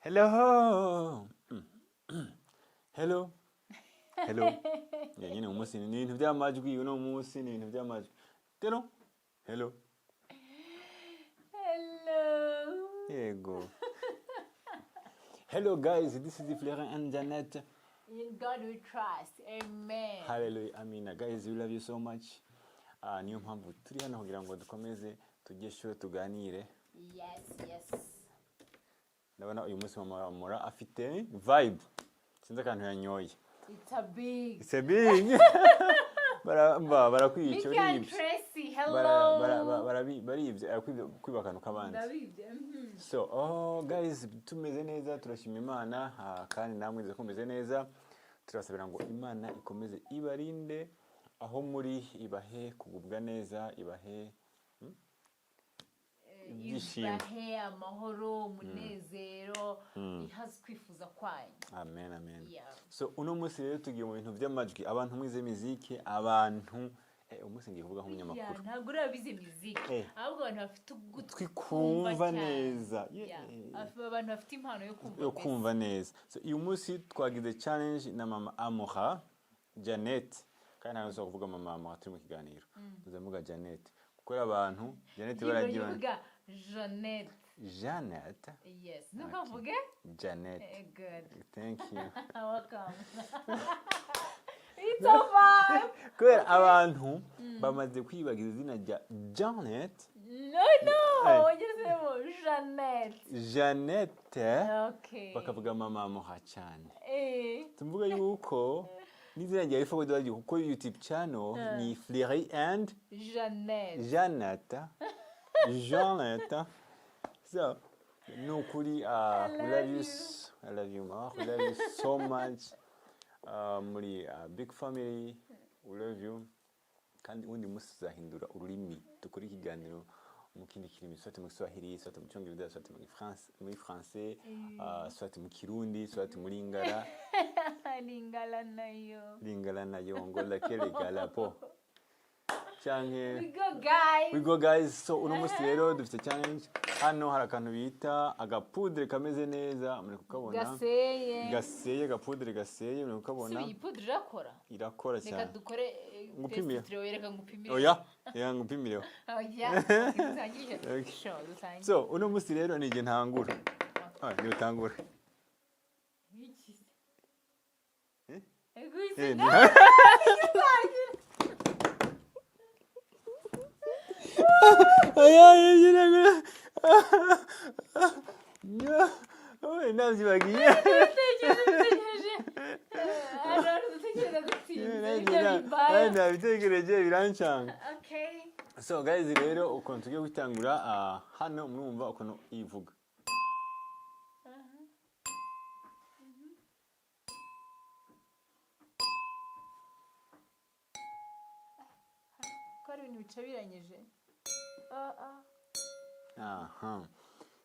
Hello. Hello. Hello. Nyine umunsi ni ibintu by'amajwi uno munsi ni ibintu by'amajwi. Hello. Hello. Hello. Yego. Hello guys, this is Fleury&Janet. In God we trust. Amen. Hallelujah. Amina. Guys, we love you so much. Niyo mpamvu turi hano kugira ngo dukomeze tugesho tuganire. Yes. Ndabona uyu munsi mama afite vibe. Sinzi akantu yanyoye. It's a big. Barakwica Mickey and Tracy, hello. baribye kwiba akantu kabandi. So, guys, tumeze neza, turashima Imana, kandi namwe nzakomeze neza. Turasabira ngo Imana ikomeze ibarinde aho muri, ibahe kugubwa neza, ibahe ibahe amahoro, umunezero, ihaze kwifuza kwanyu. Amen. Yeah. So uno munsi rero tugiye mu bintu by'amajwi, abantu mwize muziki, abantu umunsi ngiye kuvuga nk'umunyamakuru. Ntabwo urabize muziki, ahubwo abantu bafite ugutwi kumva neza. Abantu bafite impano yo kumva neza. So uyu munsi twagize challenge na mama Amoha Janet, kandi ntabwo kuvuga mama Amoha turi mu kiganiro. Tuzavuga Janet. Kuko abantu Janet baragiye Janet. Yes. Nukavuge? Janet. Good. Thank you. Welcome. It's so fun. Kubera abantu bamaze kwibagiza izina rya Janet. No. Janet. Okay. Bakavuga mama Amoha cyane. Tumvuga yuko n'izina rya ifu bwo kuko YouTube channel ni Fleury&Janet. So, no kuri I love you more. We love you so much. Muri big family, we love you. Kandi undi musi zahindura ururimi dukora ikiganiro mu kindi kirimi, soit mu Kiswahili, soit mu Cyongereza, soit muri français, soit mu Kirundi, soit muri Lingala. Lingala nayo ngo lakele galapo. We go guys. So uno munsi rero dufite challenge. Hano hari akantu bita agapudre kameze neza, muri kukabona. Gaseye agapudre gaseye, muri kukabona. Si ipudre irakora cyane. Reka dukore ngupimire. Reka ngupimire. Oya ngupimire. Oya. So uno munsi rero nije ntangura. Ni utangura. So guys, rero ukuntu tugiye gutangura hano mwumva ukuntu ivuga. Kari ibintu bicabiranyije.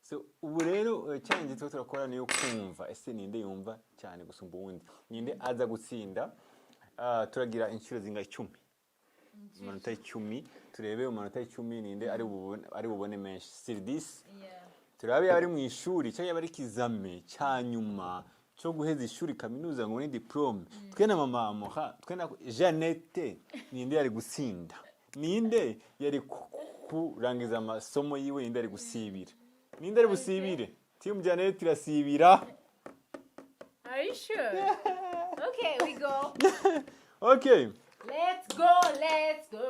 So ubu rero challenge turakora niyo kumva ese ninde yumva cyane gusumba uwundi, ninde aza gutsinda. Turagira inshuro zinga 10, amanota 10, turebe amanota 10 ninde ari bubone menshi. Sur 10 turabe ari mu ishuri cyangwa bari kizame cyanyuma cyo guheza ishuri kaminuza ngo ni diplome. Twe na mama Amoha, twe na Janet, ninde yari gutsinda, ninde yari kurangiza amasomo yiwe, ninde ari gusibira, ninde ari busibire. Team Janet irasibira. Are you sure? Okay, we go. Okay. Let's go.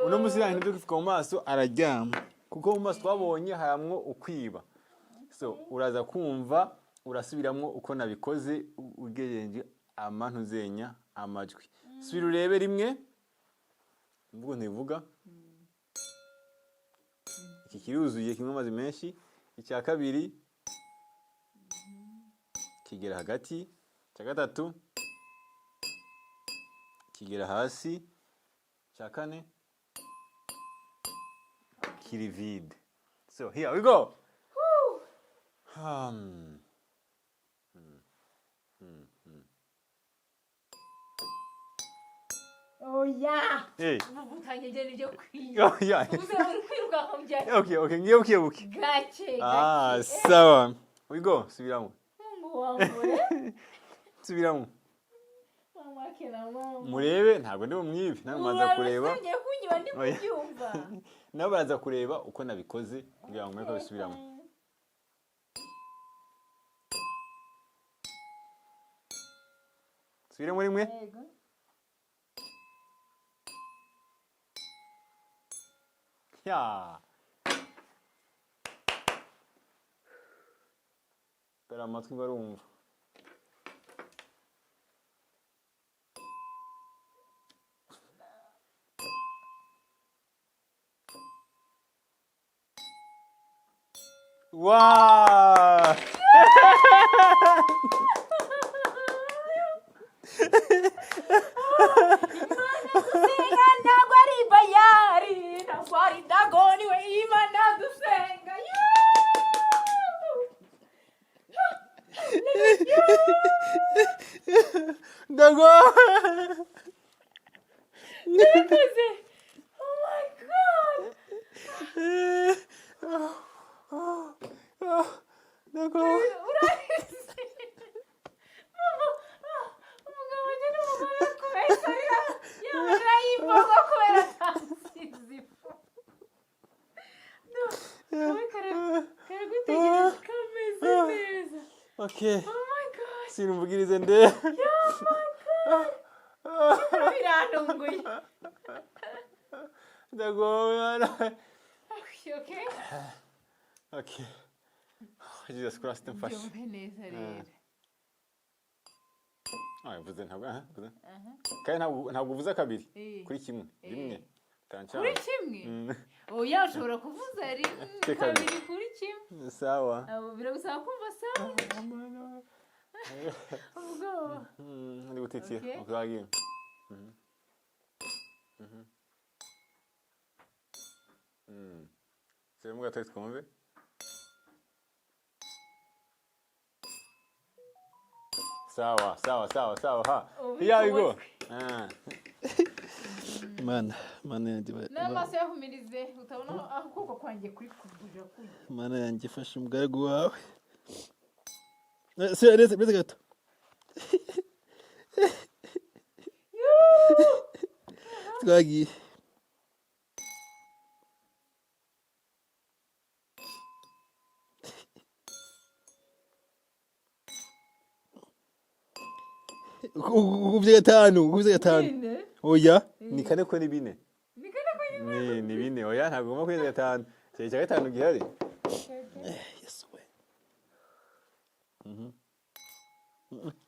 Uno musi yanyu dufika mu maso araryama. Kuko mu maso twabonye haramwo ukwiba. So uraza kumva urasubiramwo uko nabikoze ugejenje amantu zenya amajwi. Subira urebe rimwe. Mvugo ntivuga. Iki kiruzuye kimwe amazi menshi. Icya kabiri kigera hagati. Icya gatatu kigera hasi. Icya kane kiri vide. So here we go. Oh yeah. Hey. Ubutangiye n'ibyo kwiga. Oh yeah. Kwiruka kamujyana. Okay, ngiye ukibuke. Gake. Sawa. We go, subiramo. wambure subiramo mama kena mama murebe ntabwo ndi bumwibe nawe maza kureba ngiye kunyiba ndi kubyumva nabo baraza kureba uko nabikoze kugira ngo mureke bisubiramo subire muri mwe yego ya pera amatwi barumva wow Dago! Oh my god! Dago! Okay. Oh my god! Sinumvugirize nde. Oh my god! Birantunguye. Dago. Okay? Okay. Jesus Christ, mfashe. Byumve neza rero. Vuze ntabwo vuze. Kandi ntabwo uvuze kabiri kuri kimwe. Rimwe. Kuri kimwe? Oya ushobora kuvuza rimwe kabiri kuri kimwe. Sawa. Biragusaba kumva sawa. Ubwo. Ndi gutitira. Uzagiye. Sema gatatu twumve. Sawa. Ha. Here we go. Mana yanjye n'amaso yahumirize utabona aho ukuboko kwanjye kuri kubuja kuyi mana yanjye fasha umugaragu wawe se beze gato twagiye ukubye gatanu oya ni kane ko ni bine ni bine oya ntabwo ugomba kwezi gatanu cyari cya gatanu gihari yesu we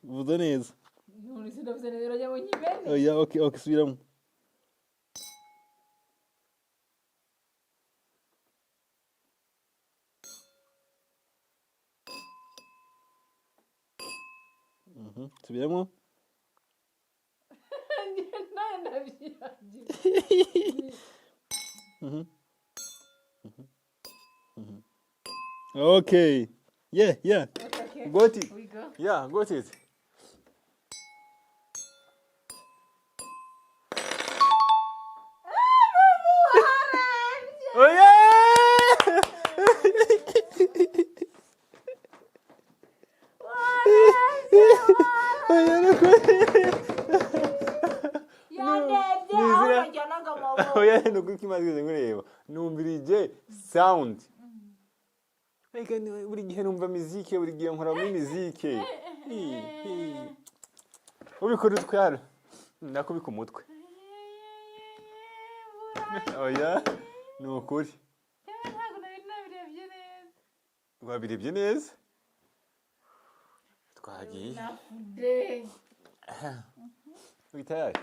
vuza neza oya okay subiramo subiramo Okay. Yeah. Okay. Got it. We go. Yeah, got it. Oh yeah! Oya no kukimaze ngureba numvirije sound Ega buri gihe numva muzike buri gihe nkora muri muzike ubikora utwara nakubika umutwe oya ni ukuri ntabwo nabirebye neza wabirebye neza twagiye nafude witayari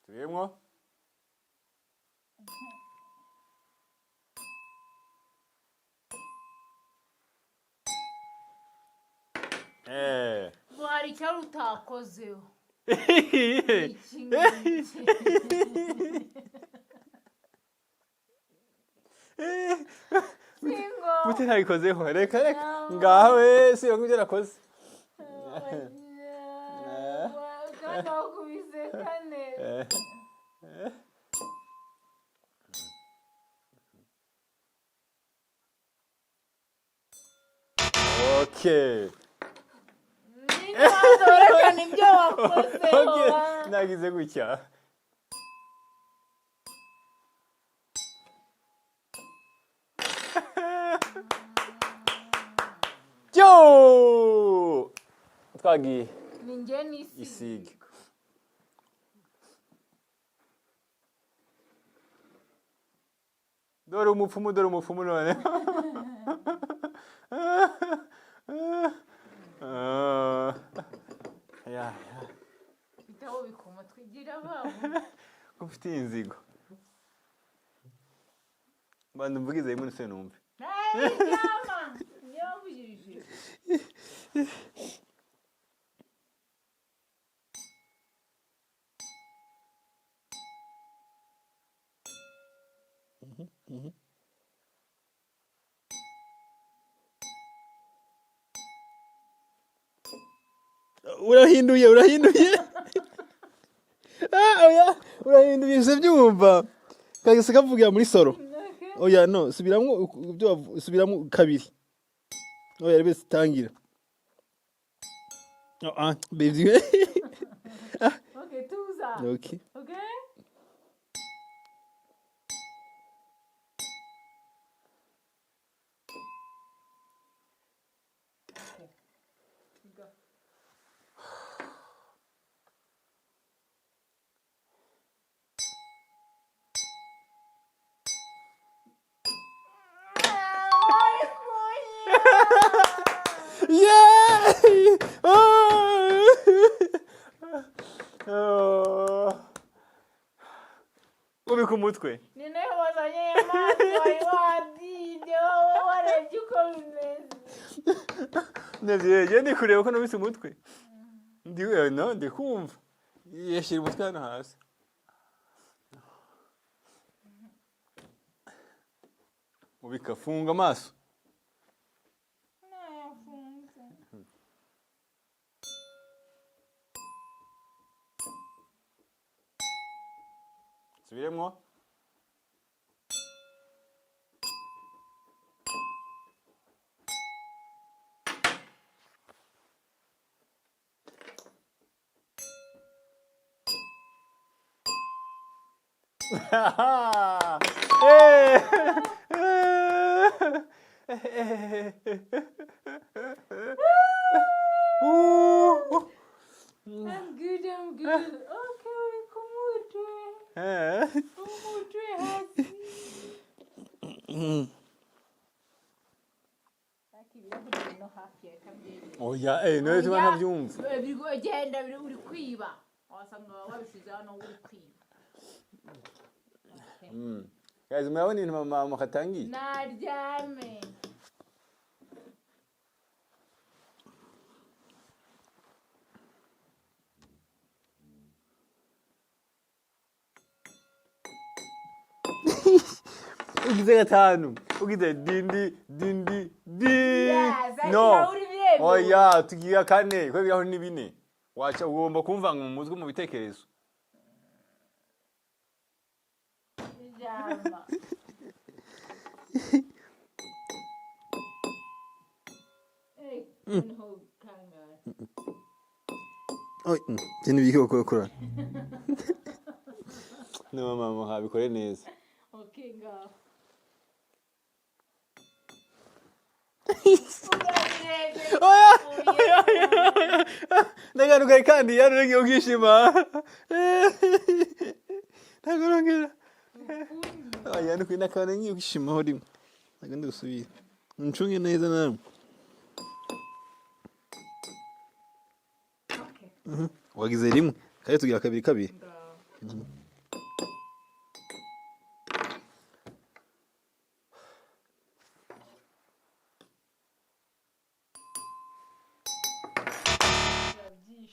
Tuvemo? Bari cyari utakozeho. Mute ntabikozeho reka ngaho we si yo ngibyo nakoze nakubise kane. Okay. Ntiwazorekana ibyo wakozeho. Nagize gutya. Yo! Twagiye. Ni njye n'isiga. Dore umupfumu none. Ya. Bitaho bikoma twigira babo. Ufite inzigo. Bandi mvugize rimwe nse numve. Yama. Yabujije. Urahinduye. Oya, urahinduye se byumva. Kagese kavugira muri solo. Oya no, subiramo kabiri. Oya rebe sitangira. Baby. Okay, tuza. Okay. Okay? Go. Yeah! Ubika umutwe. Ni nawe wazanye amazi wari wadide wowe warebye uko bimeze. Nagiye ndi kureba ko nabise umutwe. Ndi kumva. Yashyira umutwe hano hasi. Ubika funga amaso. Nayafunze. Subiremo. I'm good. Okay, kumutwe. Kumutwe hasi. Akibira kuri no hafi ya kabiri. Oya, nawe tuba ntabyumva. Bigo genda uri kwiba. Wasanga wabisize hano uri kwiba. Guys, murabona ibintu mama katangiye? Naryame. Ugize gatanu. Ugize dindi. No. Oya, tugiye kane. Ko biraho ni bine. Wacha ugomba kumvanga mu mutwe mu bitekerezo. Jamba. No kanga. Oy, cyane biko kokora. No mama habikore neza. Okay, go. Ndagaruka kandi yarugiye kwishima. Ndagorongera. Aya nukwina kana ngiye kwishima hori. Ndagende gusubira. Ncunge neza nawe. Okay. Wagize rimwe. Kare tugira kabiri.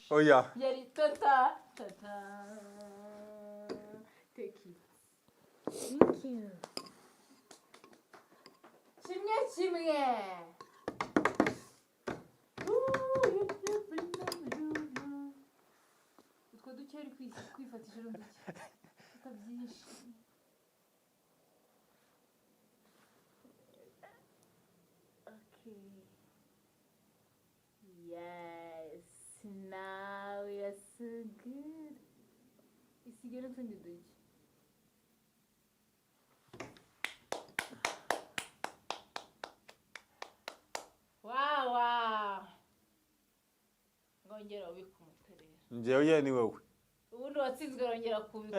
Oya. Yari tata. Take it. Thank you. Chimye. kuki ari kwifatisha n'uduki fata byinshi okay yes now you're so good isigara n'utundi duki wow ngongera ubika umutwe rero njyewe ni wowe ubundi watsinzwe arongera kubika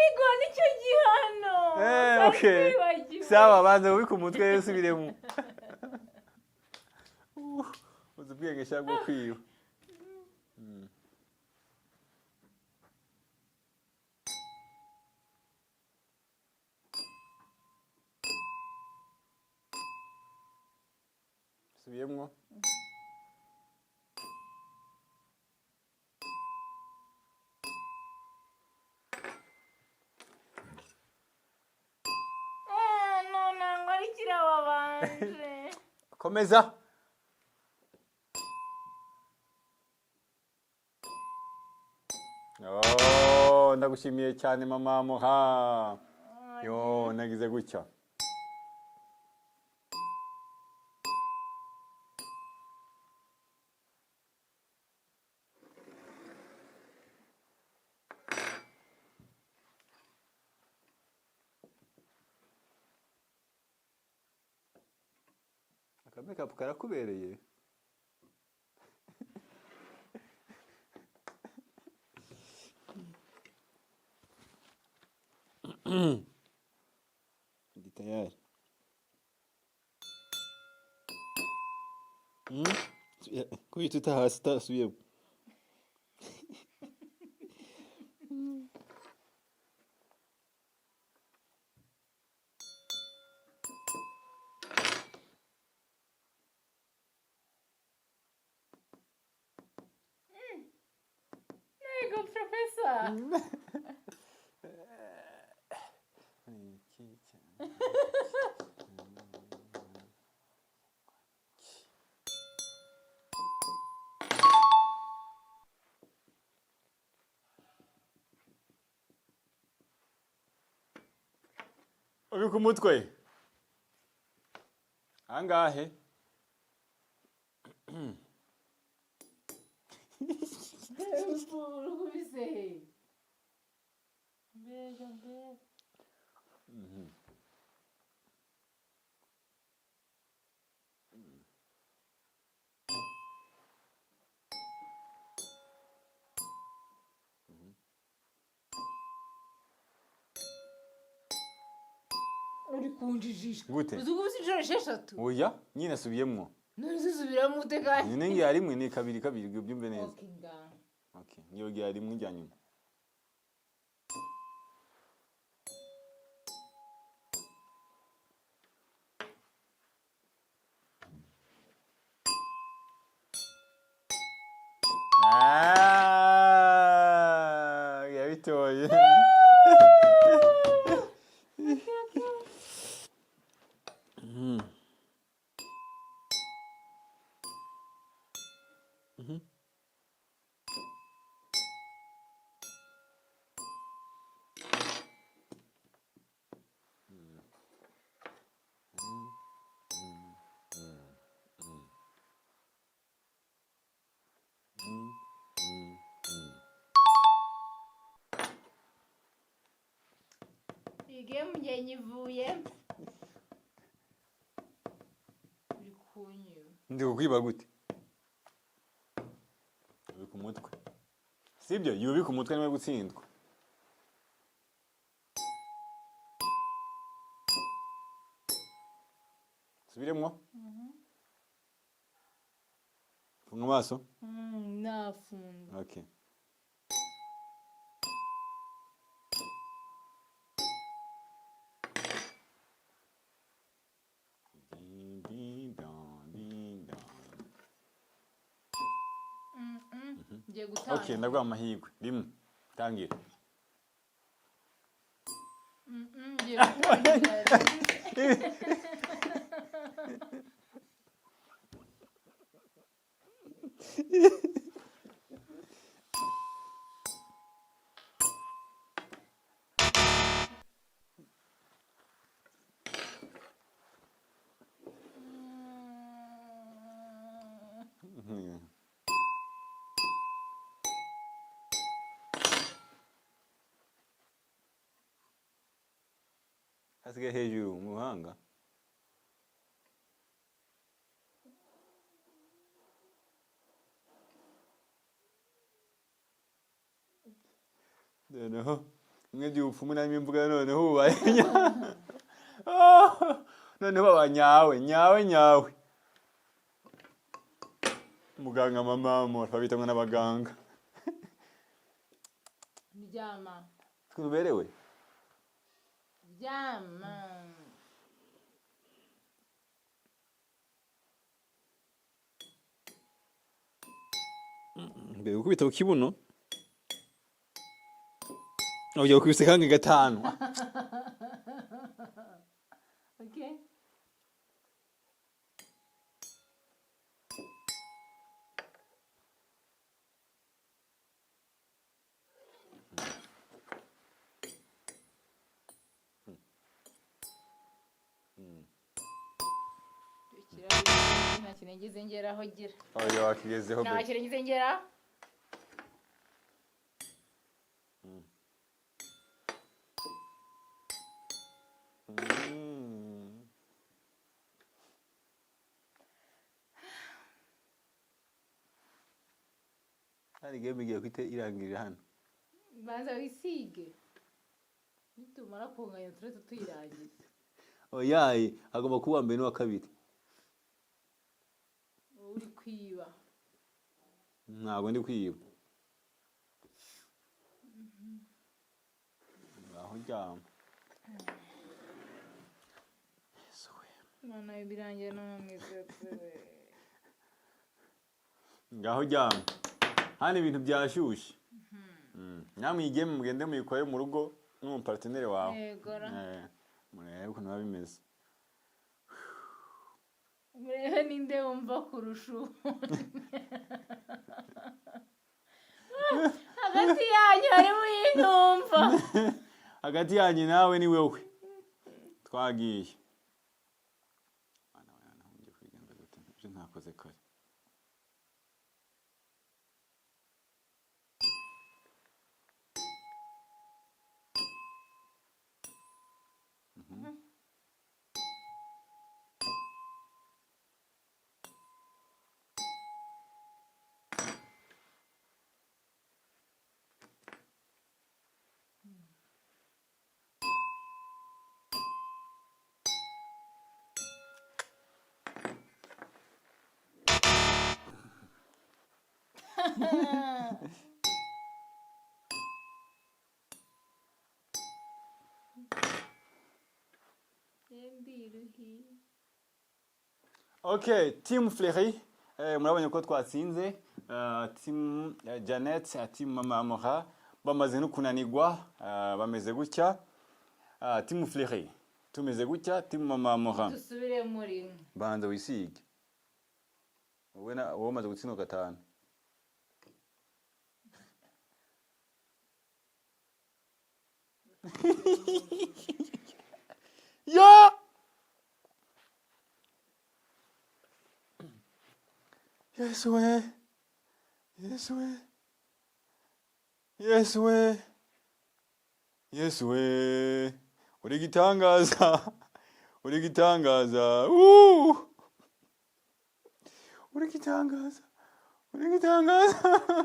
Igo nicyo gihano okay sawa banze ubika umutwe usubiremo uzi ubwenge cyangwa kwiba subiyemo komeza ndagushimiye cyane mama muha yo nagize gutya akamekapu karakubereye ndi tayari kuki hasi utasubiyemo Ego professor ubika umutwe angahe urukubise mbega uri kunjijisha gute uzi kubise inshuro esheshatu oya nyine asubiyemo none zisubiramo utekanye nyine ngiye rimwe ni kabiri byumve neza okay ngaho okay niyo giye rimwe njya nyuma yabitoye game njye nyivuye uri kunyiba ndi kukwiba gute ubika umutwe sibyo yubika umutwe niwe gutsindwa subiremo funga amaso nafunga okay okay ndaguha amahirwe rimwe tangira hasigaye hejuru mu ruhanga. noneho mwe by'ubupfumu namwe mvuga noneho ubaye noneho baba nyawe muganga mama babita ngo n'abaganga. Ryama. Tuberewe. Ryama. Mbere ukubita ku kibuno. Ujya ukubise kange gatanu. Okay. Nta kintu ngeraho gira. Oya wakigezeho be. Nta kintu ngeraho. Hari game igiye kwite irangirira hano. Banza wisige. Nitumara kunganya turetse tuyirangiza. Oya agomba kuba mbere n'uwa kabiri. Uri kwiba. Ntabwo ndi kwiba. Aho jyama. Mana ibirangiye no mwizetse. Ngaho jyama. Hano ibintu byashushe. Namwe iyi game mugende muyikore mu rugo n'umu partenaire wawe. Yegora. Murebe ukuntu biba bimeze. Murebe ninde wumva kurusha. Hagati yanyu harimo intumva. Hagati yanyu nawe ni wewe. Twagiye. Ngiye kwigenza gute? Ibyo ntakoze kare. Okay, team Fleury, murabonye ko twatsinze, team Janet, team Mama Amora, bamaze no kunanirwa, bameze gutya, team Fleury, tumeze gutya, team Mama Amora. Dusubire muri. Banza wisige. Wowe maze gutsindwa gatanu. Ya! Yesu we. Yesu we. Yesu we. Yesu we. Uri gitangaza. Uri gitangaza. Uri gitangaza. Uri gitangaza.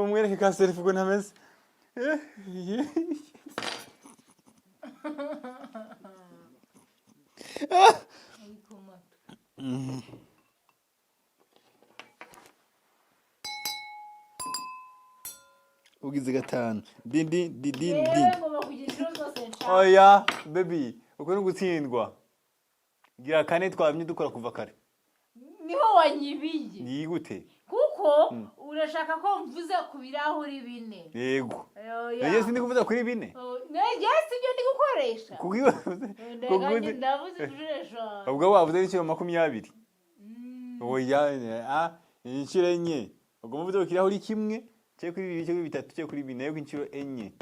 Mwereke ka selfie uko ntameze. Ugize gatanu. Din. Oya, baby, uko no gutsindwa. Gira kane twabimye dukora kuva kare. Niho wanyibiye. Ni gute? Kuko urashaka ko mvuze ku birahuri bine. Yego. Nje sindi kuvuza kuri bine. Nje sibyo ndi gukoresha. Kugiwe. Ndavuze kujuresha. Ubwo wavuze n'inshuro 20. Oya, inshuro enye. Ubwo muvuze ko kirahuri kimwe, cyo kuri bibiri, cyo kuri bitatu, cyo kuri bine, yo inshuro enye.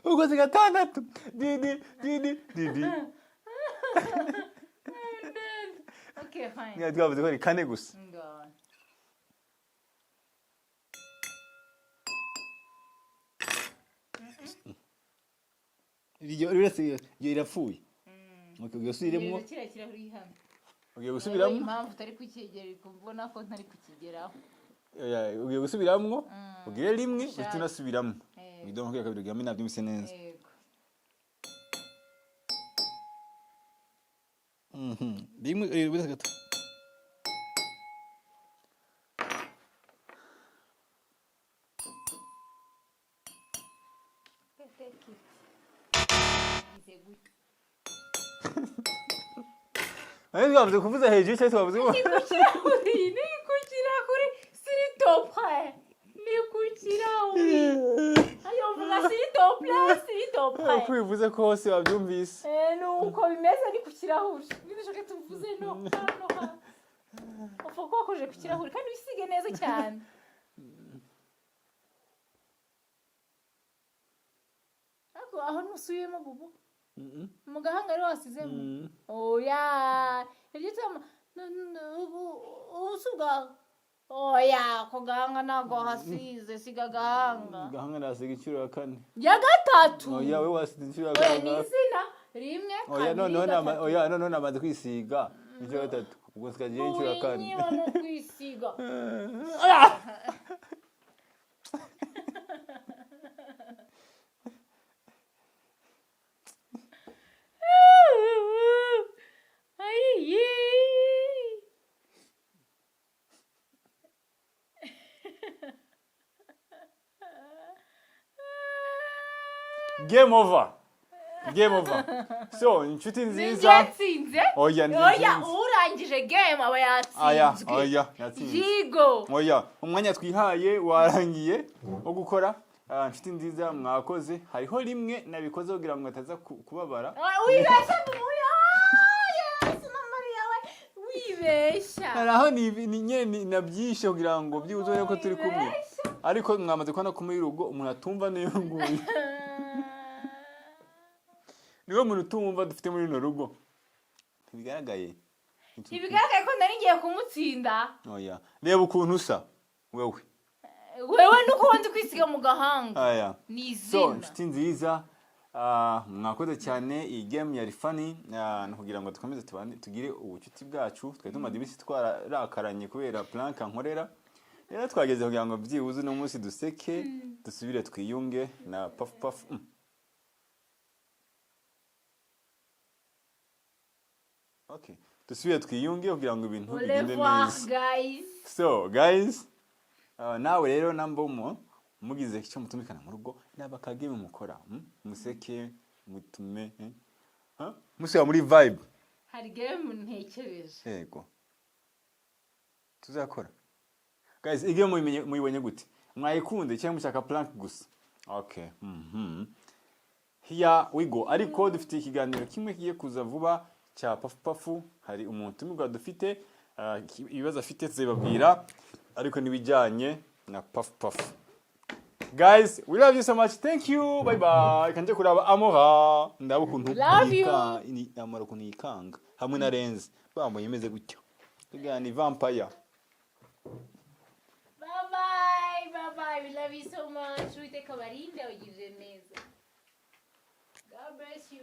ukoze gatandatu didi didi didi Okay, fine. Nga twavuze ko ari kane gusa Ngo. iryo irapfuye ugiye gusubiremo Kira kuri hamwe. ugiye gusubiramo Impamvu utari kukigera kubona ko ntari kukigeraho. ugiye gusubiramo ugire rimwe uhita unasubiramo idonko ya kabiri gamwe nabyumvise neza Yego. rimwe bita gato twavuze kuvuza hejuru cyangwa twavuze ngo Ni kukira kuri ayo mvuga siritople. kwivuze ko hose wabyumvise Nuko bimeze ni ku kirahuri. Nibishaka tuvuze no hano ha. Upfa ko wakoje ku kirahuri kandi bisige neza cyane. Ako aho nusubiyemo bubu. Mu gahanga ari wasizemo. Oya. Iryo tama usuga. Oya, ko gahanga nago hasize siga gahanga. gahanga nasiga inshuro ya kane Ya gatatu. oya we wasize inshuro ya Oya kane nizina rimwe oya none namaze kwisiga inshuro ya gatatu ubwo nsigaje inshuro ya kane Niba no kwisiga. game over so inshuti nziza Yatsinze. oya Urangije game aba yatsinzwe. oya yatsinze Yigo. oya umwanya twihaye warangiye wo gukora inshuti nziza mwakoze hariho rimwe nabikoze kugira ngo ataza kubabara Wibeshya muya. Yesu na Maria we wibeshya. haraho ni nabyishe kugira ngo byuzure ko turi kumwe ariko mwamaze kubona ko muri rugo umuntu atumva niyo nguyu niwe muntu utumva dufite muri runo rugo ntibigaragaye Ibigaragaye ko nari ngiye kumutsinda. oya reba ukuntu usa wewe Nuko wanze kwisiga mu gahanga. aya Ni so izina. inshuti nziza mwakoze cyane iyi game yari funny no kugira ngo dukomeze tugire ubucuti bwacu twari tumaze ibisi twarakaranye kubera plank nkorera rero twageze kugira ngo byibuze no munsi duseke dusubire twiyunge na puff okay dusubire twiyunge kugira ngo ibintu bigende neza guys. so guys nawe rero nambomo mugize icyo mutumikana mu rugo nabakageme mukora museke mutume musubira muri vibe Hari game ntekereje. yego tuzakora guys igyo muyibonye gute mwayikunde cyangwa mushaka plank gusa okay here we go ariko dufite ikiganiro kimwe kigiye kuza vuba cya pafu hari umuntu umwe dufite ibibazo afite zibabwira ariko nibijyanye na pafu guys we love you so much thank you bye bye kanje kuraba amora ndabo kuntu ni amara kuntu yikanga hamwe na Renzi bambaye imeze gutyo tugani vampire Bye bye. We love you so much. Witeka barinde ugirire neza.